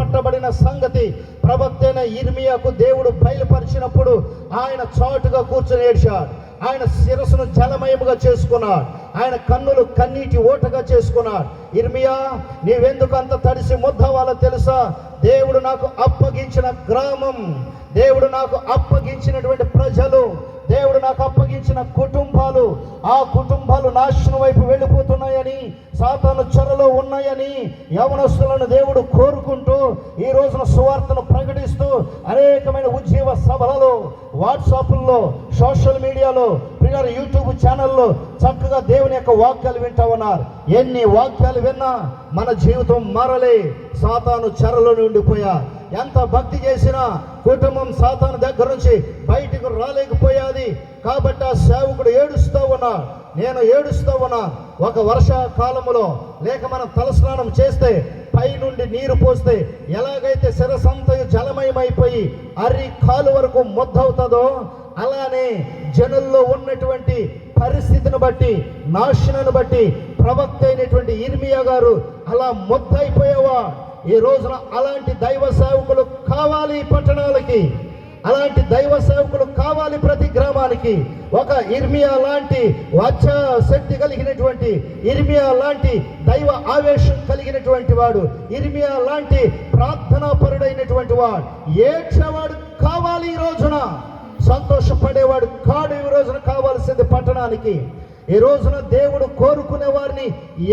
పట్టబడిన సంగతి ప్రవక్తైన యిర్మీయాకు దేవుడు బయలుపరిచినప్పుడు ఆయన చాటుగా కూర్చొని ఏడ్చాడు. ఆయన శిరస్సును జలమయముగా చేసుకున్నాడు. ఆయన కన్నులు కన్నీటి ఓటగా చేసుకున్నాడు. యిర్మీయా, నీవెందుకు అంత తడిసి ముద్దవాలో తెలుసా? దేవుడు నాకు అప్పగించిన గ్రామం, దేవుడు నాకు అప్పగించినటువంటి ప్రజలు, దేవుడు నాకు అప్పగించిన కుటుంబాలు, ఆ కుటుంబాలు నాశనం వైపు వెళ్ళిపోతున్నాయని, సాతాను చెరలో ఉన్నాయని యవనస్తులను దేవుడు కోరుకుంటూ ఈ రోజున సువార్తను ప్రకటిస్తూ అనేకమైన ఉజ్జీవ సభలలో, వాట్సాప్ల్లో, సోషల్ మీడియాలో, పిల్లలు యూట్యూబ్ ఛానల్లో చక్కగా దేవుని యొక్క వాక్యాలు వింటా ఉన్నారు. ఎన్ని వాక్యాలు విన్నా మన జీవితం మారలే, సాతాను చెరలో ఉండిపోయా. ఎంత భక్తి చేసినా కుటుంబం సాతాను దగ్గర నుంచి బయటకు రాలేకపోయాది. కాబట్టి ఆ సేవకుడు ఏడుస్తూ ఉన్నా, నేను ఏడుస్తూ ఉన్నా. ఒక వర్షాకాలములో లేక మనం తలస్నానం చేస్తే పై నుండి నీరు పోస్తే ఎలాగైతే శిరసంతయు జలమయమైపోయి అరి కాలు వరకు ముద్దవుతుందో, అలానే జనుల్లో ఉన్నటువంటి పరిస్థితిని బట్టి, నాశనాన్ని బట్టి ప్రవక్త అయినటువంటి యిర్మీయా గారు అలా ముద్దయిపోయావా? ఈ రోజున అలాంటి దైవ సేవకులు కావాలి పట్టణాలకి, అలాంటి దైవ సేవకులు కావాలి ప్రతి గ్రామానికి. ఒక యిర్మీయా లాంటి వాచ్య శక్తి కలిగినటువంటి, యిర్మీయా లాంటి దైవ ఆవేశం కలిగినటువంటి వాడు, యిర్మీయా లాంటి ప్రార్థనా పరుడైనటువంటి వాడు, ఏడ్చేవాడు కావాలి ఈ రోజున. సంతోషపడేవాడు కాడు ఈ రోజున కావాల్సింది పట్టణానికి. ఈ రోజున దేవుడు కోరుకునే వారిని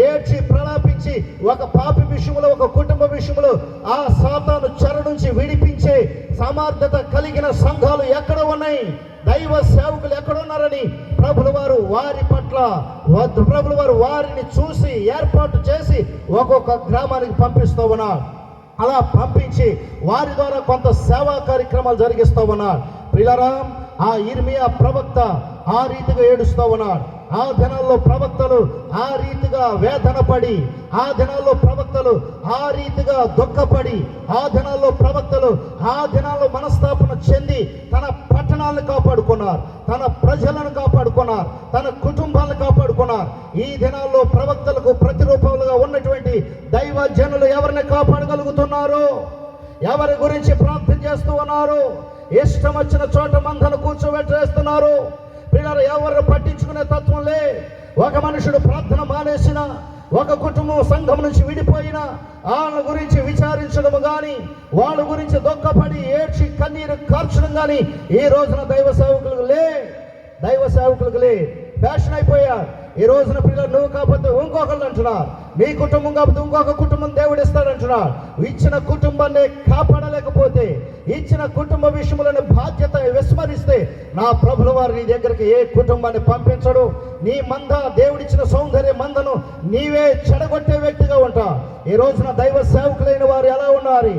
ఏడ్చి ప్రలాపించి ఒక పాపి విషయంలో, ఒక కుటుంబ విషయంలో ఆ సాతాను చెర నుంచి విడిపించే సమర్థత కలిగిన సంఘాలు ఎక్కడ ఉన్నాయి, దైవ సేవకులు ఎక్కడున్నారని ప్రభుల వారు వారి పట్ల, ప్రభుల వారు వారిని చూసి ఏర్పాటు చేసి ఒక్కొక్క గ్రామానికి పంపిస్తూ ఉన్నారు. అలా పంపించి వారి ద్వారా కొంత సేవా కార్యక్రమాలు జరిగిస్తూ ఉన్నారు. ప్రియులారా, ఆ యిర్మీయా ప్రవక్త ఆ రీతిగా ఏడుస్తూ ఉన్నాడు. ఆ దినాల్లో ప్రవక్తలు ఆ రీతిగా వేదన పడి, ఆ దినాల్లో ప్రవక్తలు ఆ రీతిగా దుఃఖపడి, ఆ దినాల్లో ప్రవక్తలు ఆ దినాల్లో మనస్తాపన చెంది తన పట్టణాలను కాపాడుకున్నారు, తన ప్రజలను కాపాడుకున్నారు, తన కుటుంబాలను కాపాడుకున్నారు. ఈ దినాల్లో ప్రవక్తలకు ప్రతిరూపాలుగా ఉన్నటువంటి దైవ జనులు ఎవరిని కాపాడగలుగుతున్నారు? ఎవరి గురించి ప్రార్థన చేస్తూ ఉన్నారు? ఇష్టం వచ్చిన చోట మందను కూర్చోబెట్టేస్తున్నారు. పిల్లలు ఎవరు పట్టించుకునే తత్వం లే. ఒక మనుషుడు ప్రార్థన మానేసిన, ఒక కుటుంబం సంఘం నుంచి విడిపోయినా వాళ్ళ గురించి విచారించడం కానీ, వాళ్ళ గురించి దుఃఖపడి ఏడ్చి కన్నీరు కార్చడం కానీ ఈ రోజున దైవ సేవకులకు లే. దైవ సేవకులకు లే. ఫ్యాషన్ అయిపోయారు ఈ రోజున. పిల్లలు నువ్వు కాకపోతే ఇంకొకళ్ళు అంటున్నారు, నీ కుటుంబం కాకపోతే ఇంకొక కుటుంబం దేవుడు ఇస్తాడంటున్నారు. ఇచ్చిన కుటుంబాన్ని కాపాడలేకపోతే, ఇచ్చిన కుటుంబ విషయంలోని బాధ్యత విస్మరిస్తే నా ప్రభుల వారు నీ దగ్గరికి ఏ కుటుంబాన్ని పంపించడు. నీ మంద, దేవుడిచ్చిన సౌందర్య మందను నీవే చెడగొట్టే వ్యక్తిగా ఉంటా. ఈ రోజున దైవ సేవకులైన వారు ఎలా ఉన్నారు?